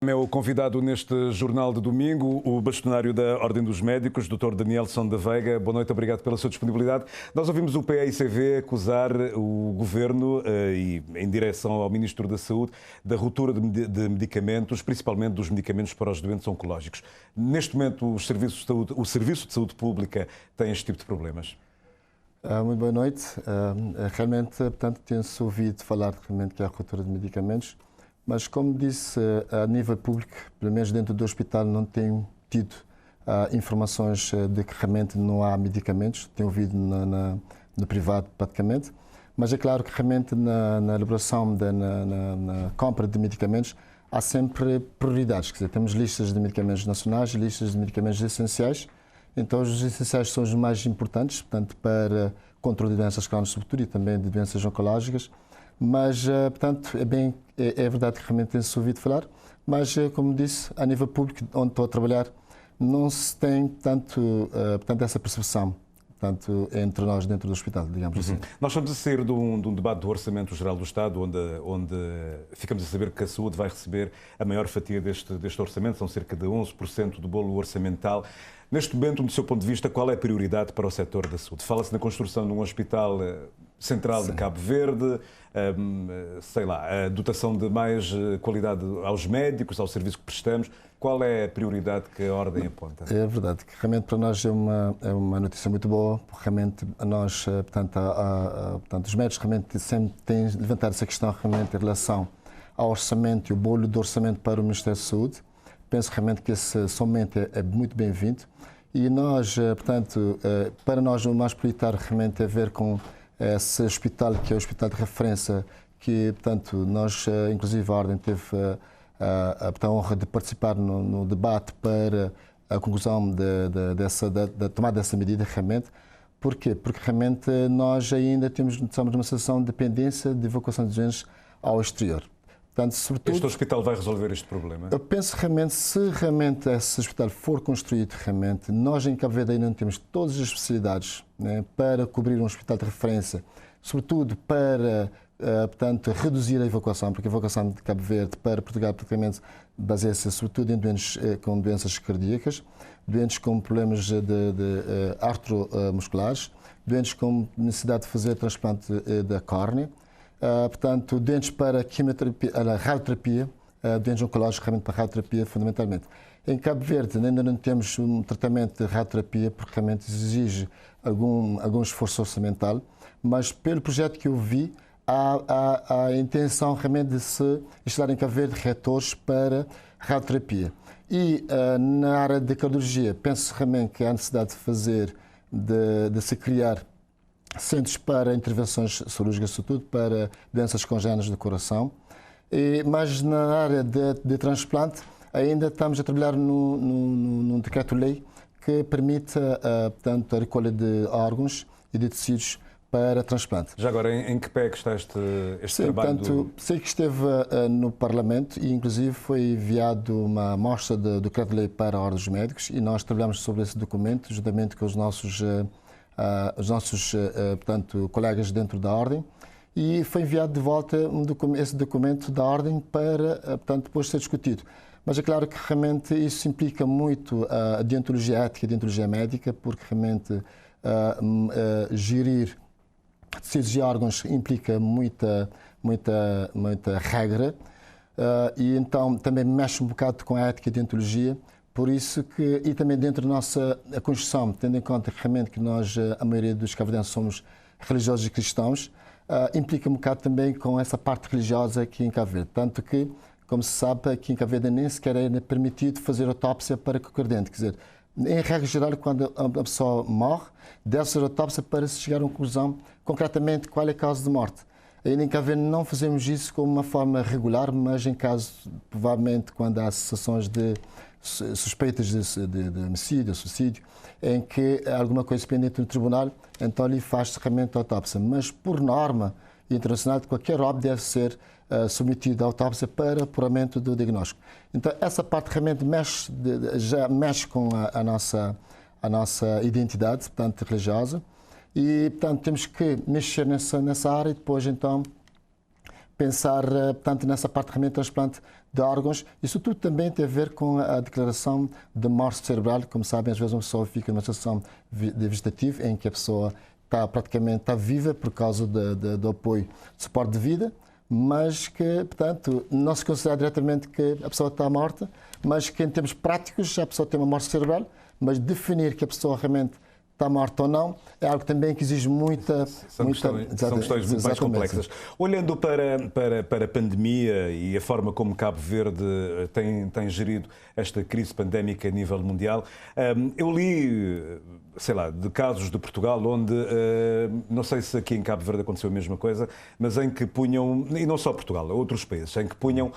é o convidado neste jornal de domingo, o bastonário da Ordem dos Médicos, Dr. Danielson da Veiga. Boa noite, obrigado pela sua disponibilidade. Nós ouvimos o PAICV acusar o Governo, e em direção ao Ministro da Saúde, da ruptura de medicamentos, principalmente dos medicamentos para os doentes oncológicos. Neste momento, o Serviço de Saúde Pública tem este tipo de problemas? Muito boa noite. Realmente, portanto, tem-se ouvido falar realmente que há ruptura de medicamentos, mas, como disse, a nível público, pelo menos dentro do hospital, não tenho tido informações de que realmente não há medicamentos. Tenho ouvido no privado, praticamente. Mas é claro que realmente na elaboração, na compra de medicamentos, há sempre prioridades. Quer dizer, temos listas de medicamentos nacionais, listas de medicamentos essenciais. Então, os essenciais são os mais importantes, portanto, para controle de doenças crónicas, sobretudo, e também de doenças oncológicas. Mas, portanto, é verdade que realmente tem-se ouvido falar, mas, como disse, a nível público, onde estou a trabalhar, não se tem tanto, portanto, essa percepção, portanto, entre nós dentro do hospital, digamos assim. Nós estamos a sair de um debate do Orçamento Geral do Estado, onde ficamos a saber que a saúde vai receber a maior fatia deste orçamento, são cerca de 11% do bolo orçamental. Neste momento, do seu ponto de vista, qual é a prioridade para o setor da saúde? Fala-se na construção de um hospital central de Cabo Verde, sei lá, a dotação de mais qualidade aos médicos, ao serviço que prestamos. Qual é a prioridade que a Ordem aponta? É verdade, que realmente para nós é uma notícia muito boa, porque realmente nós, portanto, os médicos realmente sempre têm levantado essa questão realmente em relação ao orçamento e o bolo do orçamento para o Ministério da Saúde. Penso realmente que esse somente é muito bem-vindo. E nós, portanto, para nós o mais prioritário realmente é ver com esse hospital, que é o hospital de referência, que, portanto, nós, inclusive a Ordem, teve a honra de participar no debate para a conclusão da tomada dessa medida, realmente. Porquê? Porque realmente nós ainda estamos numa situação de dependência de evacuação de doentes ao exterior. Portanto, sobretudo, este hospital vai resolver este problema? Eu penso realmente, se realmente esse hospital for construído, realmente, nós em Cabo Verde ainda não temos todas as especialidades, né, para cobrir um hospital de referência, sobretudo para, portanto, reduzir a evacuação, porque a evacuação de Cabo Verde para Portugal praticamente baseia-se sobretudo em doentes com doenças cardíacas, doentes com problemas de artromusculares, doentes com necessidade de fazer transplante da córnea, portanto, doentes para quimioterapia, radioterapia, doentes oncológicos realmente para radioterapia, fundamentalmente. Em Cabo Verde ainda não temos um tratamento de radioterapia, porque realmente exige algum esforço orçamental, mas pelo projeto que eu vi, há a intenção realmente de se instalar em Cabo Verde reatores para radioterapia. E na área de cardiologia, penso realmente que há necessidade de fazer, de se criar centros para intervenções cirúrgicas, sobretudo para doenças congénitas do coração. Mas na área de transplante, ainda estamos a trabalhar num decreto-lei que permite, portanto, a recolha de órgãos e de tecidos para transplante. Já agora, em que pé que está este trabalho? Portanto, sei que esteve no Parlamento e, inclusive, foi enviado uma amostra do decreto-lei para a Ordem dos Médicos e nós trabalhamos sobre esse documento, juntamente com os nossos portanto, colegas dentro da Ordem, e foi enviado de volta esse documento da Ordem para, portanto, depois ser discutido. Mas é claro que realmente isso implica muito a deontologia ética e a deontologia médica, porque realmente gerir tecidos e órgãos implica muita regra, e então também mexe um bocado com a ética e a deontologia. Por isso que, e também dentro da nossa Constituição, tendo em conta realmente que nós, a maioria dos cabo-verdianos, somos religiosos e cristãos, implica um bocado também com essa parte religiosa aqui em Cabo Verde. Tanto que, como se sabe, aqui em Cabo Verde nem sequer é permitido fazer autópsia para qualquer doente. Quer dizer, em regra geral, quando a pessoa morre, deve ser autópsia para se chegar a uma conclusão, concretamente, qual é a causa de morte. Ainda em Cabo Verde não fazemos isso como uma forma regular, mas em caso, provavelmente, quando há situações de suspeitas de homicídio, suicídio, em que alguma coisa pendente no tribunal, então ali faz-se realmente a autópsia. Mas, por norma internacional, qualquer óbito deve ser submetido à autópsia para apuramento do diagnóstico. Então, essa parte realmente já mexe com a nossa identidade, portanto, religiosa, e, portanto, temos que mexer nessa área e depois, então, pensar, portanto, nessa parte realmente de transplante de órgãos. Isso tudo também tem a ver com a declaração de morte cerebral. Como sabem, às vezes uma pessoa fica numa situação vegetativa em que a pessoa está viva por causa do apoio de suporte de vida, mas que, portanto, não se considera diretamente que a pessoa está morta, mas que em termos práticos a pessoa tem uma morte cerebral, mas definir que a pessoa realmente está morta ou não é algo também que exige muita... São questões muito mais complexas. Olhando para a pandemia e a forma como Cabo Verde tem gerido esta crise pandémica a nível mundial, eu li, sei lá, de casos de Portugal onde, não sei se aqui em Cabo Verde aconteceu a mesma coisa, mas em que punham, e não só Portugal, outros países, em que punham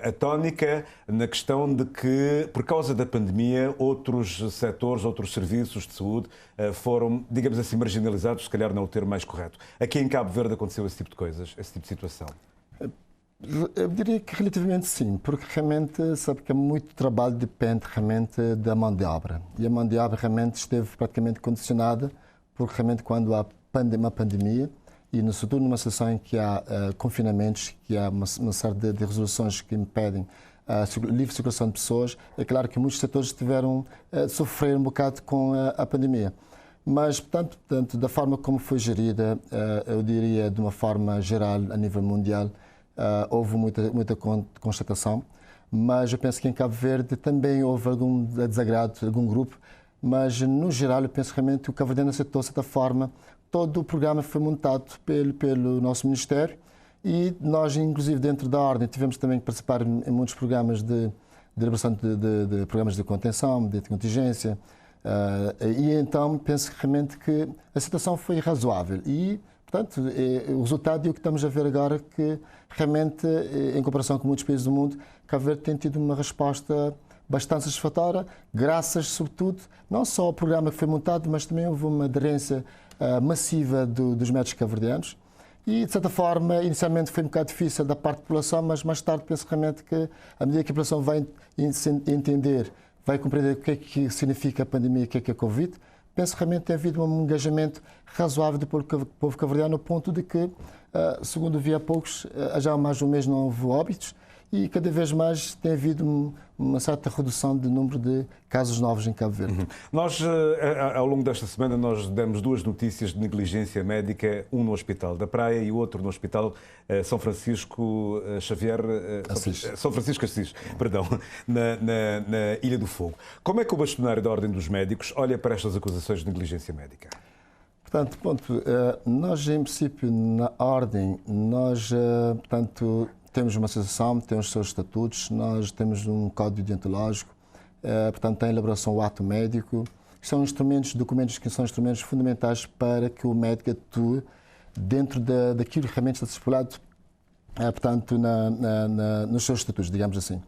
a tónica na questão de que, por causa da pandemia, outros setores, outros serviços de saúde foram, digamos assim, marginalizados, se calhar não é o termo mais correto. Aqui em Cabo Verde aconteceu esse tipo de coisas, esse tipo de situação? Eu diria que relativamente sim, porque realmente sabe que muito trabalho depende realmente da mão de obra. E a mão de obra realmente esteve praticamente condicionada, porque realmente quando há uma pandemia, e no futuro numa situação em que há confinamentos, que há uma série de resoluções que impedem a livre circulação de pessoas, é claro que muitos setores tiveram a sofrer um bocado com a pandemia. Mas, portanto, da forma como foi gerida, eu diria de uma forma geral, a nível mundial, houve muita constatação, mas eu penso que em Cabo Verde também houve algum desagrado de algum grupo, mas no geral eu penso realmente que o Cabo Verde aceitou de certa forma. Todo o programa foi montado pelo nosso Ministério e nós, inclusive dentro da Ordem, tivemos também que participar em muitos programas de elaboração de programas de contenção, de contingência, e então penso realmente que a situação foi razoável e, portanto, o resultado é o que estamos a ver agora, que realmente, em comparação com muitos países do mundo, Cabo Verde tem tido uma resposta bastante satisfatória, graças, sobretudo, não só ao programa que foi montado, mas também houve uma aderência massiva dos médicos cabo-verdianos e, de certa forma, inicialmente foi um bocado difícil da parte da população, mas mais tarde penso realmente que, à medida que a população vai entender, vai compreender o que é que significa a pandemia, o que é a Covid, penso realmente que tem havido um engajamento razoável do povo cabo-verdiano, no ponto de que, segundo vi há poucos, já há mais de um mês não houve óbitos, e cada vez mais tem havido uma certa redução de número de casos novos em Cabo Verde. Nós, ao longo desta semana, nós demos duas notícias de negligência médica, um no Hospital da Praia e o outro no Hospital São Francisco Xavier, São Francisco Assis, perdão, na Ilha do Fogo. Como é que o bastonário da Ordem dos Médicos olha para estas acusações de negligência médica? Portanto, nós, em princípio, na Ordem, nós, portanto, temos uma associação, temos os seus estatutos, nós temos um código deontológico, portanto, tem a elaboração do ato médico, que são documentos que são instrumentos fundamentais para que o médico atue dentro daquilo que realmente está estipulado, portanto, nos seus estatutos, digamos assim.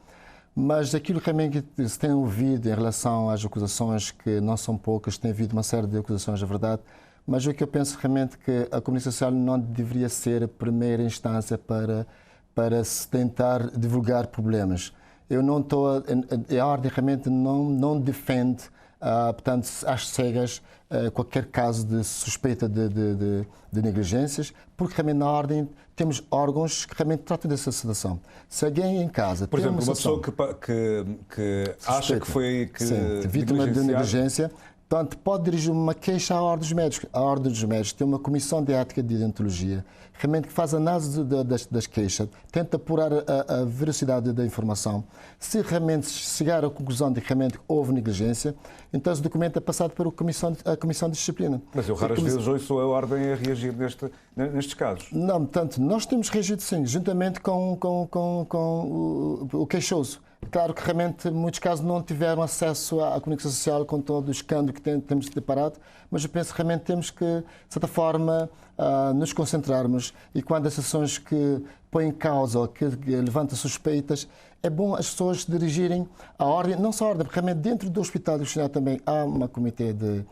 Mas aquilo realmente que se tem ouvido em relação às acusações, que não são poucas, tem havido uma série de acusações, é verdade, mas o que eu penso realmente que a comunicação social não deveria ser a primeira instância para se tentar divulgar problemas. Eu não estou... A Ordem realmente não defende, portanto, às cegas, qualquer caso de suspeita de negligências, porque realmente na Ordem temos órgãos que realmente tratam dessa situação. Se alguém em casa... Por exemplo, uma pessoa que acha que foi vítima de negligência, portanto, pode dirigir uma queixa à Ordem dos Médicos. A Ordem dos Médicos tem uma comissão de ética de deontologia, realmente que faz análise das queixas, tenta apurar a veracidade da informação. Se realmente chegar à conclusão de que realmente houve negligência, então esse documento é passado para a Comissão de Disciplina. Mas eu raras vezes ouço a Ordem a reagir nestes casos. Não, portanto, nós temos reagido sim, juntamente com o queixoso. Claro que realmente, em muitos casos, não tiveram acesso à comunicação social com todo o escândalo que temos deparado, mas eu penso que realmente temos que, de certa forma, nos concentrarmos, e quando as sessões que põem em causa ou que levantam suspeitas, é bom as pessoas se dirigirem à Ordem, não só à Ordem, porque realmente dentro do Hospital do Cristiano também há uma comitê de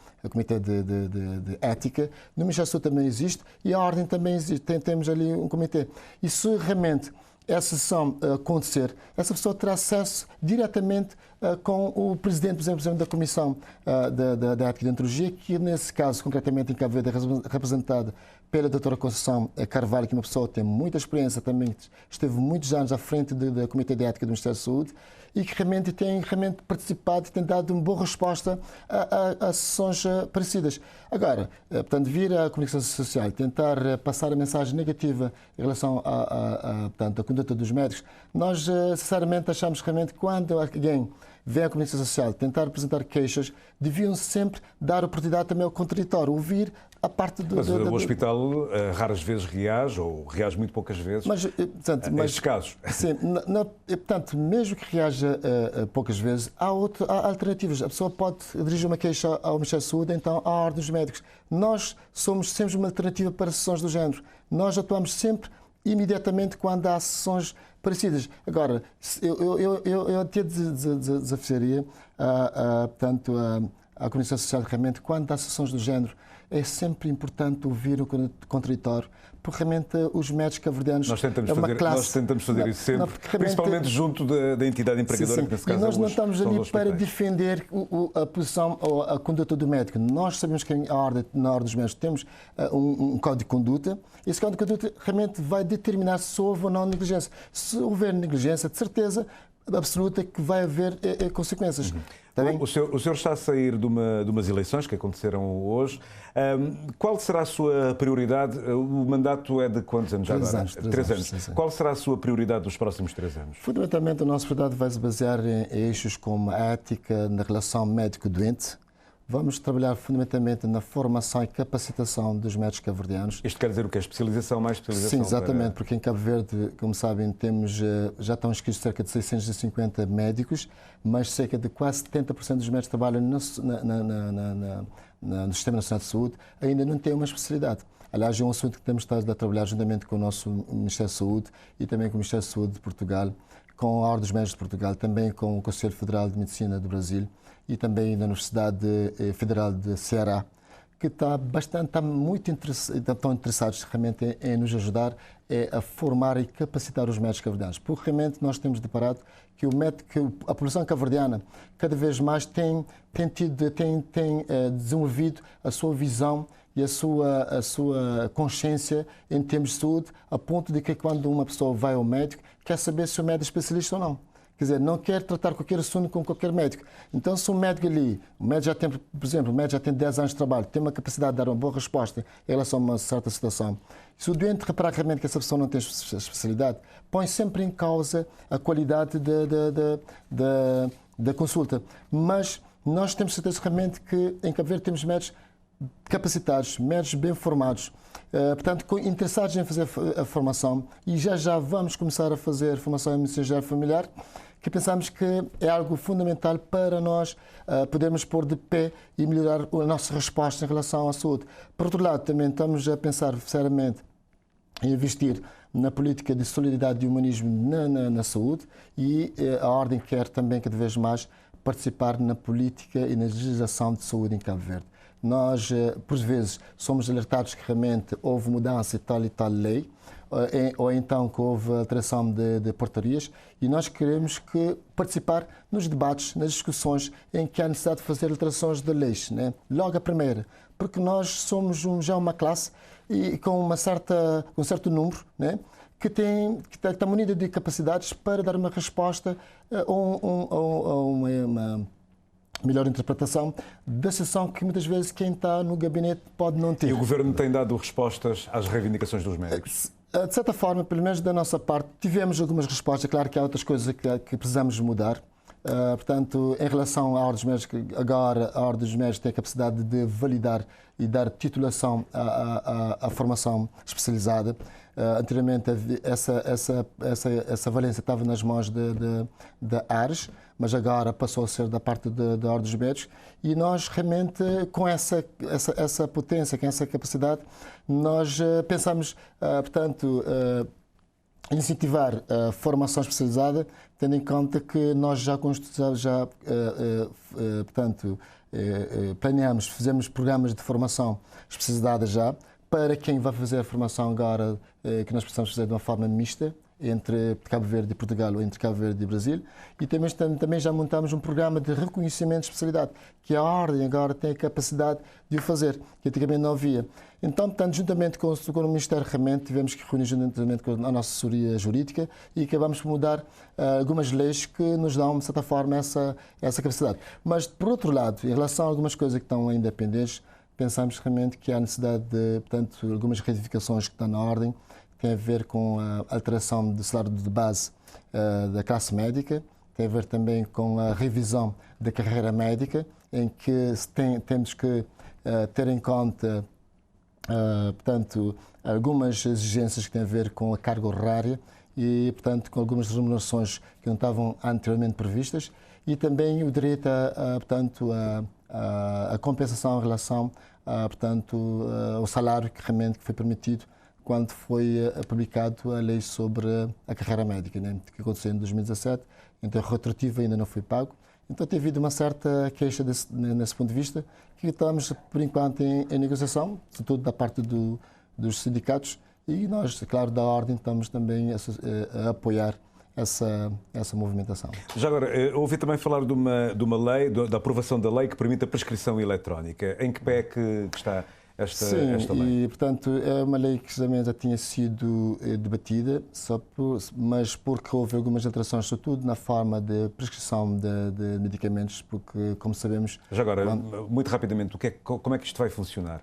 ética, no Ministério também existe, e a Ordem também existe, temos ali um comitê. E se realmente essa sessão acontecer, essa pessoa terá acesso diretamente com o presidente, por exemplo, da Comissão da Ética e Deontologia, que nesse caso, concretamente em Cabo Verde, é representada pela doutora Conceição Carvalho, que é uma pessoa que tem muita experiência, também esteve muitos anos à frente do Comitê de Ética do Ministério da Saúde e que realmente tem participado e tem dado uma boa resposta a sessões parecidas. Agora, portanto, vir à comunicação social e tentar passar a mensagem negativa em relação portanto, à conduta dos médicos, nós, sinceramente, achamos que realmente quando alguém vem à comunicação social tentar apresentar queixas, deviam sempre dar oportunidade também ao contraditório, ouvir a parte do... Mas o hospital raras vezes reage, ou reage muito poucas vezes, nestes casos. Sim, portanto, mesmo que reaja poucas vezes, há alternativas. A pessoa pode dirigir uma queixa ao Ministério da Saúde, então à Ordem dos Médicos. Nós somos sempre uma alternativa para sessões do género. Nós atuamos sempre imediatamente quando há sessões parecidas. Agora, eu até desafiaria portanto, a comunicação social realmente, quando há sessões do género, é sempre importante ouvir o contraditório, porque realmente os médicos cabo-verdianos nós tentamos fazer isso sempre, principalmente junto da entidade empregadora, sim. Que nesse caso e nós não estamos ali para hospitais. defender a posição ou a conduta do médico. Nós sabemos que na ordem dos médicos temos um código de conduta. Esse código de conduta realmente vai determinar se houve ou não negligência. Se houver negligência, de certeza absoluta que vai haver consequências. Está bem? O senhor está a sair de umas eleições que aconteceram hoje. Qual será a sua prioridade? O mandato é de quantos anos já agora? 3 anos. Sim. Qual será a sua prioridade dos próximos 3 anos? Fundamentalmente, a nossa prioridade vai se basear em eixos como a ética na relação médico-doente. Vamos trabalhar fundamentalmente na formação e capacitação dos médicos cabo-verdianos. Isto quer dizer o quê? Especialização, mais especialização? Sim, exatamente, porque em Cabo Verde, como sabem, já estão inscritos cerca de 650 médicos, mas cerca de quase 70% dos médicos que trabalham no Sistema Nacional de Saúde ainda não têm uma especialidade. Aliás, é um assunto que temos estado a trabalhar juntamente com o nosso Ministério da Saúde e também com o Ministério da Saúde de Portugal, com a Ordem dos Médicos de Portugal, também com o Conselho Federal de Medicina do Brasil e também da Universidade Federal de Ceará, que estão muito interessados realmente em nos ajudar a formar e capacitar os médicos cabo-verdianos. Porque realmente nós temos deparado que a população cabo-verdiana cada vez mais tem desenvolvido a sua visão e a sua consciência em termos de saúde, a ponto de que quando uma pessoa vai ao médico, quer saber se o médico é especialista ou não. Quer dizer, não quer tratar qualquer assunto com qualquer médico. Então, se um médico ali, o médico já tem, por exemplo, o médico já tem 10 anos de trabalho, tem uma capacidade de dar uma boa resposta em relação a uma certa situação, se o doente reparar realmente que essa pessoa não tem especialidade, põe sempre em causa a qualidade da consulta. Mas nós temos certeza realmente que em Cabo Verde temos médicos capacitados, médicos bem formados, portanto, interessados em fazer a formação, e já vamos começar a fazer formação em medicina geral familiar, que pensamos que é algo fundamental para nós podermos pôr de pé e melhorar a nossa resposta em relação à saúde. Por outro lado, também estamos a pensar seriamente em investir na política de solidariedade e humanismo na saúde, e a Ordem quer também cada vez mais participar na política e na legislação de saúde em Cabo Verde. Nós, por vezes, somos alertados que realmente houve mudança e tal lei, ou então que houve alteração de portarias, e nós queremos participar nos debates, nas discussões em que há necessidade de fazer alterações de leis, né? Logo a primeira, porque nós somos já uma classe e com um certo número, né? que está munida de capacidades para dar uma resposta ou uma melhor interpretação da situação que muitas vezes quem está no gabinete pode não ter. E o Governo tem dado respostas às reivindicações dos médicos? De certa forma, pelo menos da nossa parte, tivemos algumas respostas. Claro que há outras coisas que precisamos mudar. Portanto, em relação à Ordem dos Médicos, agora a Ordem dos Médicos tem a capacidade de validar e dar titulação à formação especializada. Anteriormente, essa valência estava nas mãos da ARES, mas agora passou a ser da parte da Ordem dos Médicos, e nós realmente, com essa potência, com essa capacidade, nós pensamos, portanto, incentivar a formação especializada, tendo em conta que nós planeamos, fizemos programas de formação especializada já, para quem vai fazer a formação agora, que nós precisamos fazer de uma forma mista, entre Cabo Verde e Portugal ou entre Cabo Verde e Brasil. E também já montamos um programa de reconhecimento de especialidade, que a Ordem agora tem a capacidade de o fazer, que antigamente não havia. Então, portanto, juntamente com o Ministério realmente tivemos que reunir juntamente com a nossa assessoria jurídica e acabamos por mudar algumas leis que nos dão, de certa forma, essa capacidade. Mas, por outro lado, em relação a algumas coisas que estão ainda pendentes, pensamos realmente que há necessidade de, portanto, algumas retificações que estão na ordem, que têm a ver com a alteração do salário de base da classe médica, tem a ver também com a revisão da carreira médica, em que temos que ter em conta, portanto, algumas exigências que têm a ver com a carga horária e, portanto, com algumas remunerações que não estavam anteriormente previstas e também o direito portanto, a compensação em relação portanto, ao salário que realmente foi permitido quando foi publicado a lei sobre a carreira médica, né, que aconteceu em 2017, então a retroativa ainda não foi pago. Então tem havido uma certa queixa nesse ponto de vista, que estamos, por enquanto, em negociação, sobretudo da parte dos sindicatos, e nós, claro, da Ordem, estamos também a apoiar essa movimentação. Já agora, ouvi também falar de uma lei, da aprovação da lei que permite a prescrição eletrónica. Em que pé é que está esta lei? E, portanto, é uma lei que já tinha sido debatida, mas porque houve algumas alterações, sobretudo na forma de prescrição de medicamentos, porque, como sabemos... Já agora, muito rapidamente, como é que isto vai funcionar?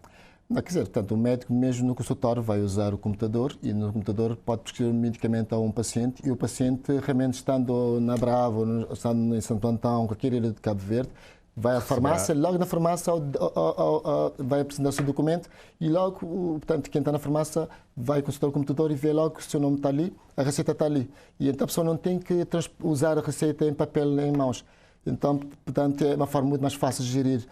Quer dizer, portanto, o médico mesmo no consultório vai usar o computador e no computador pode prescrever um medicamento a um paciente e o paciente, realmente estando na Brava ou estando em Santo Antão, qualquer ilha de Cabo Verde, vai à farmácia, logo na farmácia vai apresentar o seu documento e logo, portanto, quem está na farmácia vai consultar o computador e vê logo se o seu nome está ali, a receita está ali. E então a pessoa não tem que usar a receita em papel em mãos. Então, portanto, é uma forma muito mais fácil de gerir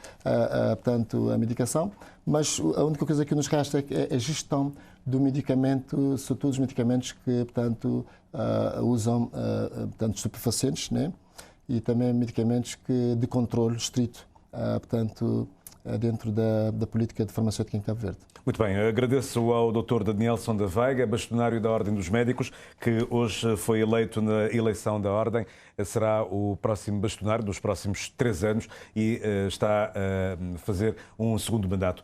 portanto, a medicação, mas a única coisa que nos resta é a gestão do medicamento, sobretudo os medicamentos que, portanto, usam portanto, estupefacientes, né? E também medicamentos de controle estrito, portanto, dentro da política de farmacêutica em Cabo Verde. Muito bem, agradeço ao Dr. Danielson da Veiga, bastonário da Ordem dos Médicos, que hoje foi eleito na eleição da Ordem, será o próximo bastonário dos próximos 3 anos e está a fazer um segundo mandato.